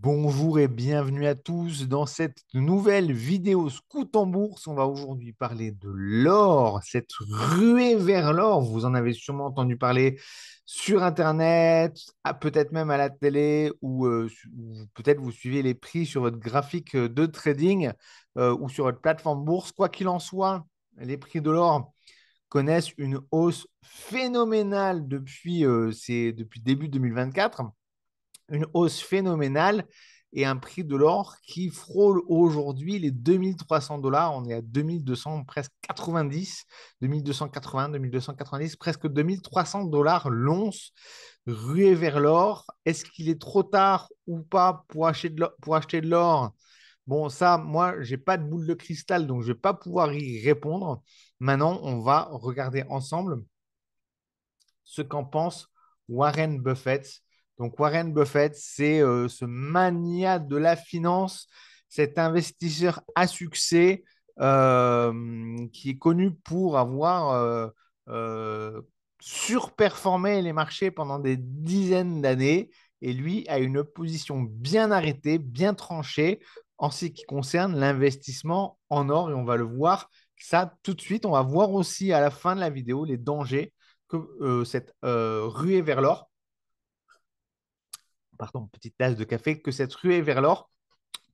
Bonjour et bienvenue à tous dans cette nouvelle vidéo Scoot en bourse. On va aujourd'hui parler de l'or, cette ruée vers l'or. Vous en avez sûrement entendu parler sur Internet, peut-être même à la télé, ou peut-être vous suivez les prix sur votre graphique de trading ou sur votre plateforme bourse. Quoi qu'il en soit, les prix de l'or connaissent une hausse phénoménale depuis début 2024, une hausse phénoménale et un prix de l'or qui frôle aujourd'hui les 2300 $. On est à 2200, presque 90, 2280, 2290, presque 2300 $ l'once, ruée vers l'or. Est-ce qu'il est trop tard ou pas pour acheter de l'or? Bon, ça, moi, j'ai pas de boule de cristal, donc je vais pas pouvoir y répondre. Maintenant, on va regarder ensemble ce qu'en pense Warren Buffett. Donc Warren Buffett, c'est ce mania de la finance, cet investisseur à succès qui est connu pour avoir euh, surperformé les marchés pendant des dizaines d'années. Et lui a une position bien arrêtée, bien tranchée en ce qui concerne l'investissement en or. Et on va le voir ça tout de suite. On va voir aussi à la fin de la vidéo les dangers que cette ruée vers l'or, pardon, petite tasse de café, que cette ruée vers l'or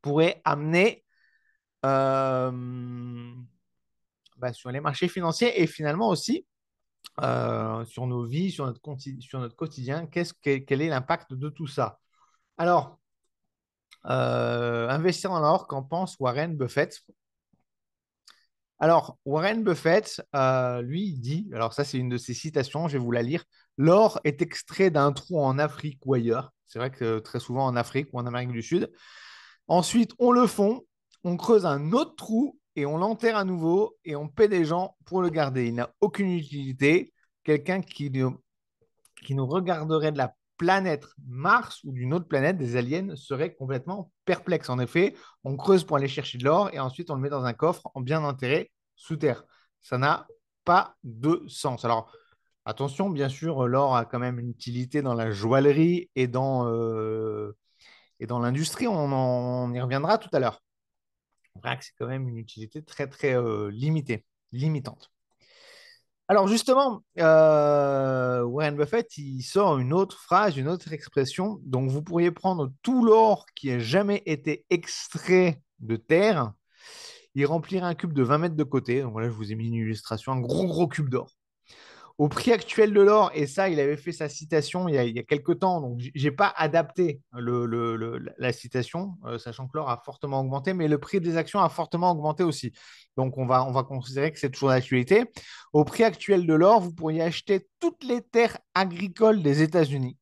pourrait amener euh, sur les marchés financiers et finalement aussi sur nos vies, sur notre quotidien. Quel est l'impact de tout ça? Alors, investir dans l'or, qu'en pense Warren Buffett? Alors, Warren Buffett, lui, il dit, alors ça c'est une de ses citations, je vais vous la lire, l'or est extrait d'un trou en Afrique ou ailleurs. C'est vrai que très souvent en Afrique ou en Amérique du Sud. Ensuite, on le fond, on creuse un autre trou et on l'enterre à nouveau et on paie des gens pour le garder. Il n'a aucune utilité. Quelqu'un qui nous regarderait de la planète Mars ou d'une autre planète, des aliens, serait complètement perplexe. En effet, on creuse pour aller chercher de l'or et ensuite on le met dans un coffre en bien enterré sous terre. Ça n'a pas de sens. Alors, attention, bien sûr, l'or a quand même une utilité dans la joaillerie et dans l'industrie. On y reviendra tout à l'heure. On verra que c'est quand même une utilité très, très limitée, limitante. Alors justement, Warren Buffett, il sort une autre phrase, une autre expression. Donc vous pourriez prendre tout l'or qui a jamais été extrait de terre, il remplirait un cube de 20 mètres de côté. Donc voilà, je vous ai mis une illustration, un gros gros cube d'or. Au prix actuel de l'or, et ça, il avait fait sa citation il y a quelques temps, donc je n'ai pas adapté la citation, sachant que l'or a fortement augmenté, mais le prix des actions a fortement augmenté aussi. Donc on va considérer que c'est toujours d'actualité. Au prix actuel de l'or, vous pourriez acheter toutes les terres agricoles des États-Unis,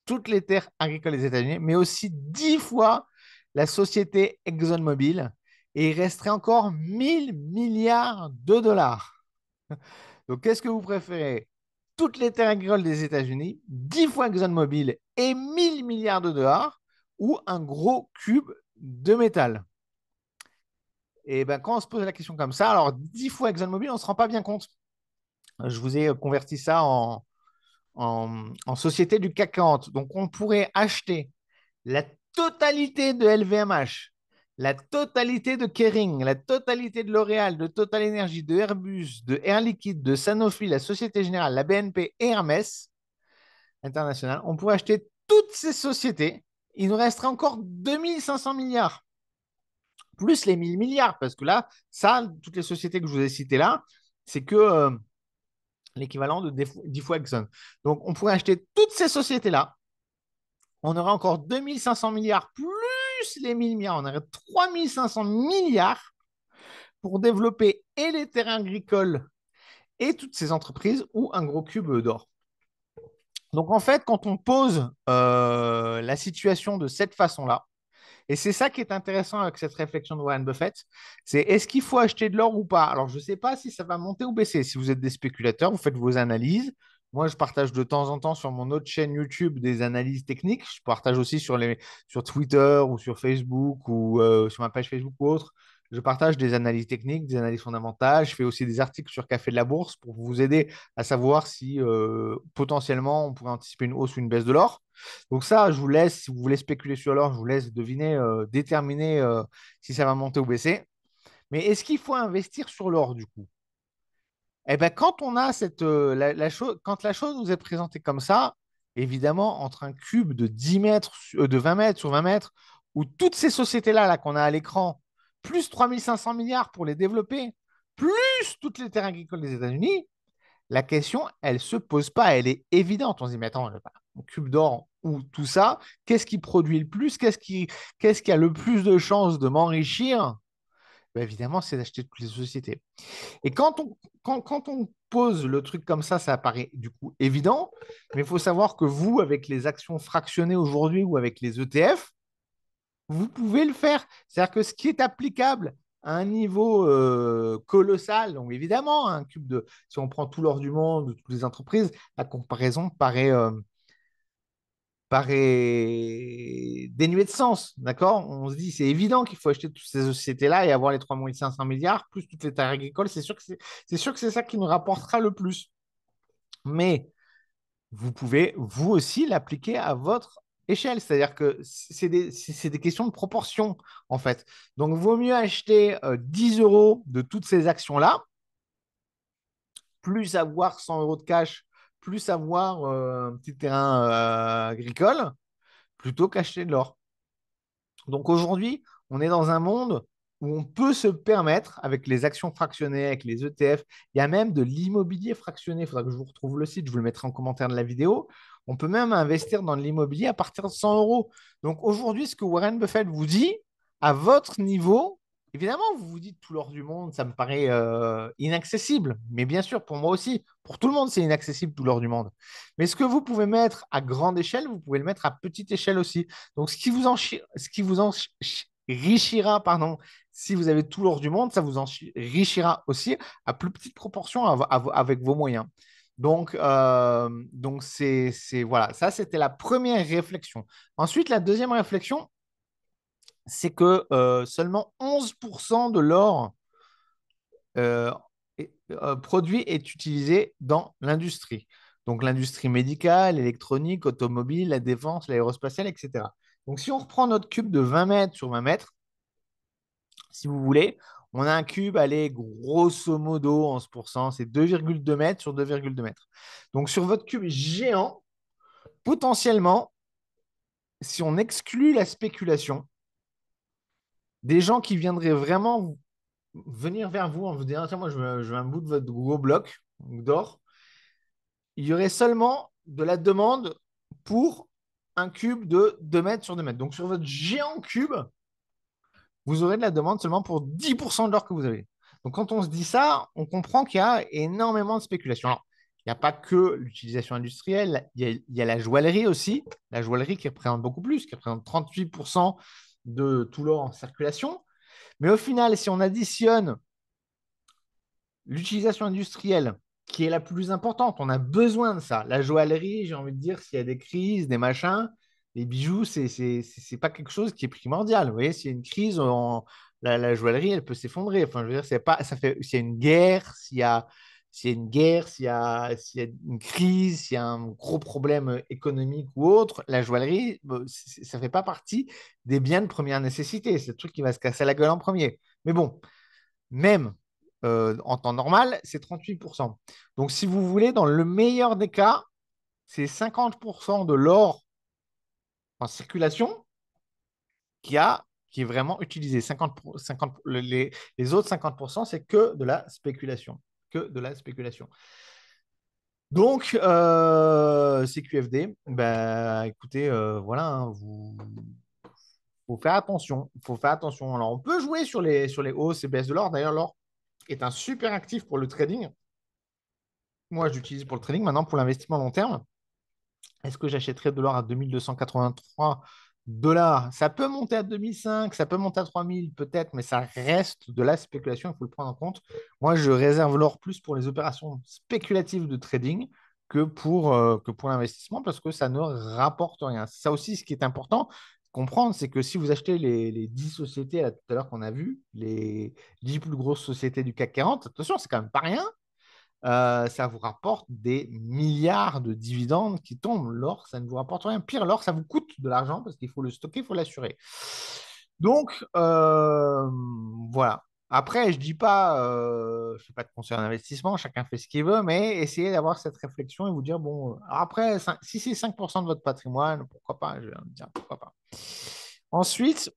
toutes les terres agricoles des États-Unis, mais aussi 10 fois la société ExxonMobil, et il resterait encore 1000 milliards de dollars. Donc, qu'est-ce que vous préférez? Toutes les terres agricoles des États-Unis, 10 fois ExxonMobil et 1000 milliards de dollars, ou un gros cube de métal? Et ben, quand on se pose la question comme ça, alors 10 fois ExxonMobil, on ne se rend pas bien compte. Je vous ai converti ça en société du CAC 40. Donc, on pourrait acheter la totalité de LVMH, la totalité de Kering, la totalité de L'Oréal, de Total Energy, de Airbus, de Air Liquide, de Sanofi, la Société Générale, la BNP et Hermès International. On pourrait acheter toutes ces sociétés. Il nous resterait encore 2500 milliards, plus les 1000 milliards, parce que là, ça, toutes les sociétés que je vous ai citées là, c'est que l'équivalent de 10 fois Exxon. Donc, on pourrait acheter toutes ces sociétés-là. On aurait encore 2500 milliards plus les 1000 milliards. On aurait 3500 milliards pour développer et les terrains agricoles et toutes ces entreprises ou un gros cube d'or. Donc en fait, quand on pose la situation de cette façon-là, et c'est ça qui est intéressant avec cette réflexion de Warren Buffett, c'est est-ce qu'il faut acheter de l'or ou pas? Alors je ne sais pas si ça va monter ou baisser. Si vous êtes des spéculateurs, vous faites vos analyses. Moi, je partage de temps en temps sur mon autre chaîne YouTube des analyses techniques. Je partage aussi sur Twitter ou sur Facebook ou sur ma page Facebook ou autre. Je partage des analyses techniques, des analyses fondamentales. Je fais aussi des articles sur Café de la Bourse pour vous aider à savoir si potentiellement on pourrait anticiper une hausse ou une baisse de l'or. Donc ça, je vous laisse, si vous voulez spéculer sur l'or, je vous laisse deviner, déterminer si ça va monter ou baisser. Mais est-ce qu'il faut investir sur l'or du coup? Eh ben, quand on a quand la chose nous est présentée comme ça, évidemment, entre un cube de 10 mètres, de 20 mètres sur 20 mètres, où toutes ces sociétés-là là, qu'on a à l'écran, plus 3500 milliards pour les développer, plus toutes les terres agricoles des États-Unis, la question, elle ne se pose pas, elle est évidente. On se dit, mais attends, un cube d'or ou tout ça, qu'est-ce qui produit le plus? Qu'est-ce qui a le plus de chances de m'enrichir? Ben, évidemment, c'est d'acheter toutes les sociétés. Et quand on pose le truc comme ça paraît du coup évident, mais il faut savoir que vous, avec les actions fractionnées aujourd'hui ou avec les ETF, vous pouvez le faire. C'est-à-dire que ce qui est applicable à un niveau colossal, donc évidemment, un cube de, si on prend tout l'or du monde, toutes les entreprises, la comparaison paraît dénué de sens, d'accord? On se dit, c'est évident qu'il faut acheter toutes ces sociétés-là et avoir les 3 500 milliards, plus toutes les terres agricoles, c'est sûr que c'est ça qui nous rapportera le plus. Mais vous pouvez, vous aussi, l'appliquer à votre échelle, c'est-à-dire que c'est des questions de proportion, en fait. Donc, il vaut mieux acheter 10 euros de toutes ces actions-là, plus avoir 100 euros de cash, plus avoir un petit terrain agricole, plutôt qu'acheter de l'or. Donc aujourd'hui, on est dans un monde où on peut se permettre, avec les actions fractionnées, avec les ETF, il y a même de l'immobilier fractionné. Il faudra que je vous retrouve le site, je vous le mettrai en commentaire de la vidéo. On peut même investir dans de l'immobilier à partir de 100 euros. Donc aujourd'hui, ce que Warren Buffett vous dit, à votre niveau, évidemment, vous vous dites tout l'or du monde, ça me paraît inaccessible. Mais bien sûr, pour moi aussi, pour tout le monde, c'est inaccessible tout l'or du monde. Mais ce que vous pouvez mettre à grande échelle, vous pouvez le mettre à petite échelle aussi. Donc, ce qui vous enrichira, pardon, si vous avez tout l'or du monde, ça vous enrichira aussi à plus petite proportion avec vos moyens. Donc voilà, ça c'était la première réflexion. Ensuite, la deuxième réflexion, c'est que seulement 11% de l'or euh, produit est utilisé dans l'industrie. Donc l'industrie médicale, électronique, automobile, la défense, l'aérospatiale, etc. Donc si on reprend notre cube de 20 mètres sur 20 mètres, si vous voulez, on a un cube, allez, grosso modo, 11%, c'est 2,2 mètres sur 2,2 mètres. Donc sur votre cube géant, potentiellement, si on exclut la spéculation, des gens qui viendraient vraiment venir vers vous en vous disant, tiens, moi, je veux un bout de votre gros bloc d'or, il y aurait seulement de la demande pour un cube de 2 mètres sur 2 mètres. Donc, sur votre géant cube, vous aurez de la demande seulement pour 10% de l'or que vous avez. Donc, quand on se dit ça, on comprend qu'il y a énormément de spéculation. Alors, il n'y a pas que l'utilisation industrielle, il y a la joaillerie aussi. La joaillerie qui représente beaucoup plus, qui représente 38% de tout l'or en circulation. Mais au final, si on additionne l'utilisation industrielle, qui est la plus importante. On a besoin de ça. La joaillerie, j'ai envie de dire, s'il y a des crises, des machins, les bijoux, c'est pas quelque chose qui est primordial. Vous voyez, s'il y a une crise, la joaillerie, elle peut s'effondrer. Enfin, je veux dire, c'est pas, ça fait, s'il y a une guerre, s'il y a une guerre, s'il y a une crise, s'il y a un gros problème économique ou autre, la joaillerie, ça fait pas partie des biens de première nécessité. C'est le truc qui va se casser la gueule en premier. Mais bon, même en temps normal, c'est 38%. Donc, si vous voulez, dans le meilleur des cas, c'est 50% de l'or en circulation qui est vraiment utilisé. 50, les autres 50%, c'est que de la spéculation. Que de la spéculation. Donc, CQFD, bah, écoutez, voilà, hein, faut faire attention. Faut faire attention. Alors, on peut jouer sur les hausses et baisses de l'or. D'ailleurs, l'or est un super actif pour le trading. Moi, je l'utilise pour le trading. Maintenant, pour l'investissement long terme, est-ce que j'achèterais de l'or à 2283 $? Ça peut monter à 2005, ça peut monter à 3000 peut-être, mais ça reste de la spéculation, il faut le prendre en compte. Moi, je réserve l'or plus pour les opérations spéculatives de trading que pour l'investissement parce que ça ne rapporte rien. C'est ça aussi ce qui est important. comprendre, c'est que si vous achetez les 10 sociétés là, tout à l'heure qu'on a vu, les 10 plus grosses sociétés du CAC 40, attention, c'est quand même pas rien. Ça vous rapporte des milliards de dividendes qui tombent. L'or, ça ne vous rapporte rien. Pire, l'or, ça vous coûte de l'argent parce qu'il faut le stocker, il faut l'assurer. Donc, voilà. Après, je ne dis pas, je ne fais pas de conseil en investissement, chacun fait ce qu'il veut, mais essayez d'avoir cette réflexion et vous dire, bon, alors après, si c'est 5% de votre patrimoine, pourquoi pas, je vais me dire, pourquoi pas. Ensuite,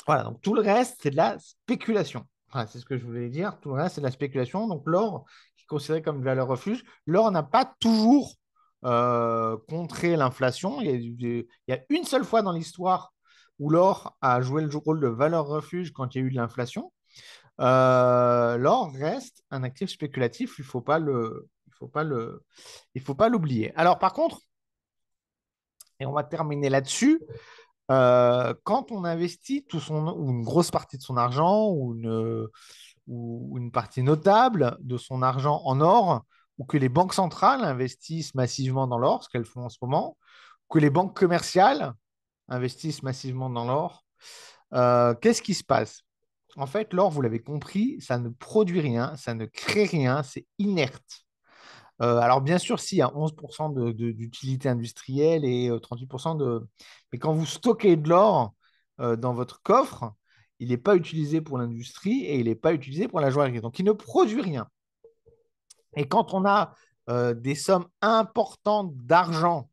voilà, donc tout le reste, c'est de la spéculation. Voilà, c'est ce que je voulais dire. Tout le reste, c'est de la spéculation. Donc l'or, qui est considéré comme une valeur refuge, l'or n'a pas toujours contré l'inflation. Il y a une seule fois dans l'histoire où l'or a joué le rôle de valeur refuge quand il y a eu de l'inflation. L'or reste un actif spéculatif. Il faut pas l'oublier. Alors par contre, et on va terminer là-dessus, quand on investit ou une grosse partie de son argent ou une partie notable de son argent en or, ou que les banques centrales investissent massivement dans l'or, ce qu'elles font en ce moment, que les banques commerciales investissent massivement dans l'or, qu'est-ce qui se passe? En fait, l'or, vous l'avez compris, ça ne produit rien, ça ne crée rien, c'est inerte. Alors, bien sûr, s'il y a 11% d'utilité industrielle et 38% de... Mais quand vous stockez de l'or dans votre coffre, il n'est pas utilisé pour l'industrie et il n'est pas utilisé pour la joaillerie. Donc, il ne produit rien. Et quand on a des sommes importantes d'argent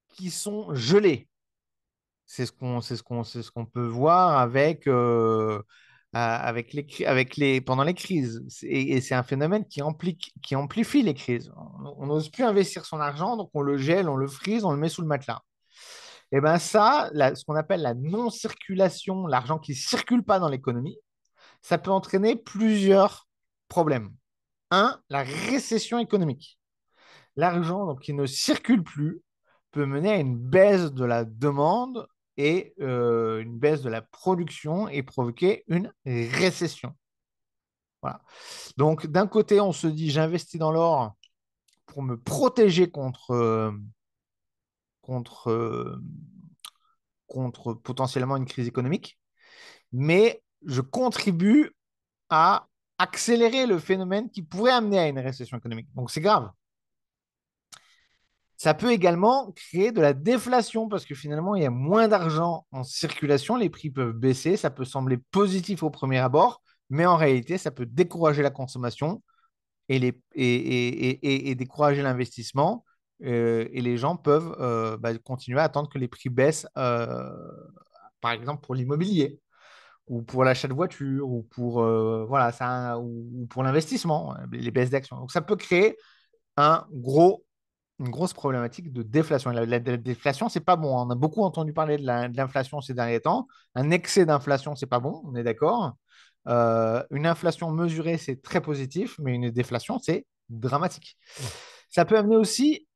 qui sont gelées, c'est ce qu'on peut voir pendant les crises. Et c'est un phénomène qui amplifie les crises. On n'ose plus investir son argent, donc on le gèle, on le frise, on le met sous le matelas. Et bien ça, ce qu'on appelle la non-circulation, l'argent qui ne circule pas dans l'économie, ça peut entraîner plusieurs problèmes. Un, la récession économique. L'argent donc, qui ne circule plus peut mener à une baisse de la demande et une baisse de la production et provoquer une récession. Voilà. Donc, d'un côté, on se dit, j'investis dans l'or pour me protéger contre, euh, contre potentiellement une crise économique, mais je contribue à accélérer le phénomène qui pourrait amener à une récession économique. Donc, c'est grave. Ça peut également créer de la déflation parce que finalement, il y a moins d'argent en circulation, les prix peuvent baisser, ça peut sembler positif au premier abord, mais en réalité, ça peut décourager la consommation et décourager l'investissement. Et les gens peuvent continuer à attendre que les prix baissent, par exemple pour l'immobilier ou pour l'achat de voiture ou pour, voilà, ou pour l'investissement, les baisses d'actions. Donc ça peut créer un gros une grosse problématique de déflation. La déflation, c'est pas bon. On a beaucoup entendu parler de l'inflation ces derniers temps. Un excès d'inflation, c'est pas bon, on est d'accord. Une inflation mesurée, c'est très positif, mais une déflation, c'est dramatique. Ça peut amener aussi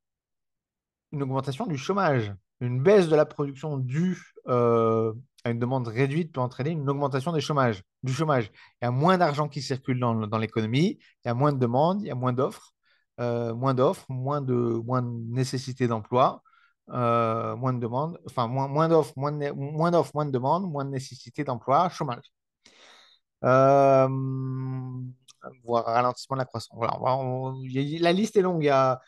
une augmentation du chômage. Une baisse de la production due à une demande réduite peut entraîner une augmentation du chômage. Il y a moins d'argent qui circule dans l'économie, il y a moins de demandes, il y a moins de nécessité d'emploi, moins de demandes, enfin moins d'offres, moins de demandes, moins de nécessité d'emploi, chômage. Euh, Voire ralentissement de la croissance. Voilà, la liste est longue. Il y a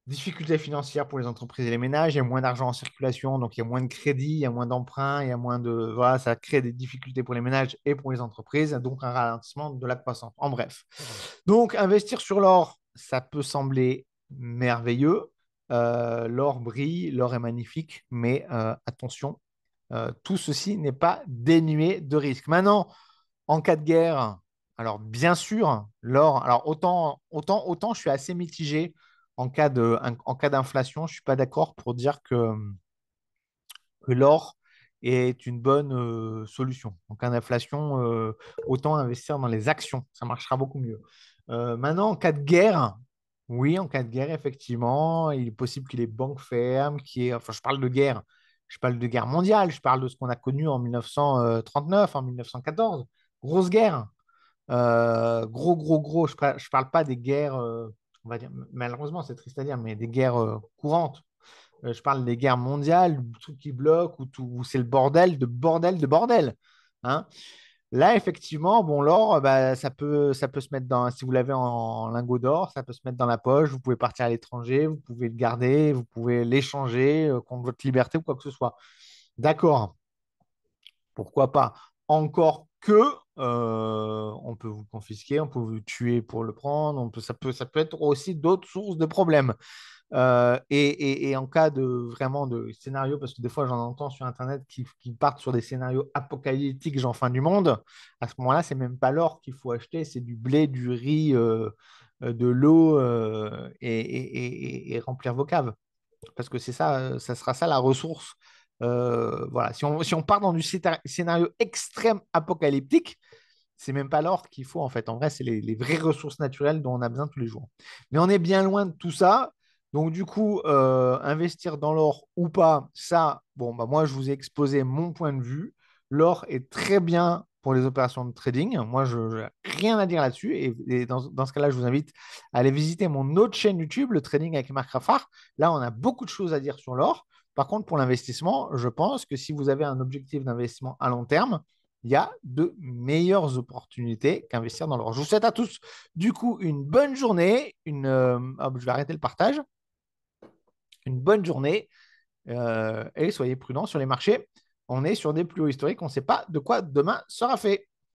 difficultés financières pour les entreprises et les ménages, il y a moins d'argent en circulation, donc il y a moins de crédit, il y a moins d'emprunts, il y a moins de... Voilà, ça crée des difficultés pour les ménages et pour les entreprises, donc un ralentissement de la croissance. En bref. Donc, investir sur l'or, ça peut sembler merveilleux. L'or brille, l'or est magnifique, mais attention, tout ceci n'est pas dénué de risques. Maintenant, en cas de guerre, alors bien sûr, l'or, alors autant je suis assez mitigé en cas d'inflation, je ne suis pas d'accord pour dire que l'or est une bonne solution. En cas d'inflation, autant investir dans les actions, ça marchera beaucoup mieux. Maintenant, en cas de guerre, oui, en cas de guerre, effectivement, il est possible que les banques ferment, enfin, je parle de guerre, je parle de guerre mondiale, je parle de ce qu'on a connu en 1939, en 1914, grosse guerre. Gros, je parle pas des guerres, on va dire, malheureusement, c'est triste à dire, mais des guerres courantes. Je parle des guerres mondiales, du truc qui bloque, où c'est le bordel de bordel de bordel. Hein. Là, effectivement, bon, l'or, bah, ça peut se mettre dans, si vous l'avez en lingot d'or, ça peut se mettre dans la poche, vous pouvez partir à l'étranger, vous pouvez le garder, vous pouvez l'échanger contre votre liberté ou quoi que ce soit. D'accord, pourquoi pas. Encore que on peut vous le confisquer, on peut vous tuer pour le prendre, ça peut être aussi d'autres sources de problèmes. Et en cas de vraiment de scénario, parce que des fois j'en entends sur Internet qui partent sur des scénarios apocalyptiques, genre fin du monde, à ce moment-là, c'est même pas l'or qu'il faut acheter, c'est du blé, du riz, de l'eau et remplir vos caves. Parce que c'est ça, ça sera ça la ressource. Voilà. Si on part dans du scénario extrême apocalyptique, c'est même pas l'or qu'il faut en fait. En vrai, c'est les vraies ressources naturelles dont on a besoin tous les jours. Mais on est bien loin de tout ça. Donc du coup, investir dans l'or ou pas, ça, bon, bah, moi, je vous ai exposé mon point de vue. L'or est très bien pour les opérations de trading. Moi, je n'ai rien à dire là-dessus. Et dans ce cas-là, je vous invite à aller visiter mon autre chaîne YouTube, le Trading avec Marc Raffard. Là, on a beaucoup de choses à dire sur l'or. Par contre, pour l'investissement, je pense que si vous avez un objectif d'investissement à long terme, il y a de meilleures opportunités qu'investir dans l'or. Je vous souhaite à tous, du coup, une bonne journée. Je vais arrêter le partage. Une bonne journée et soyez prudents sur les marchés. On est sur des plus hauts historiques. On ne sait pas de quoi demain sera fait.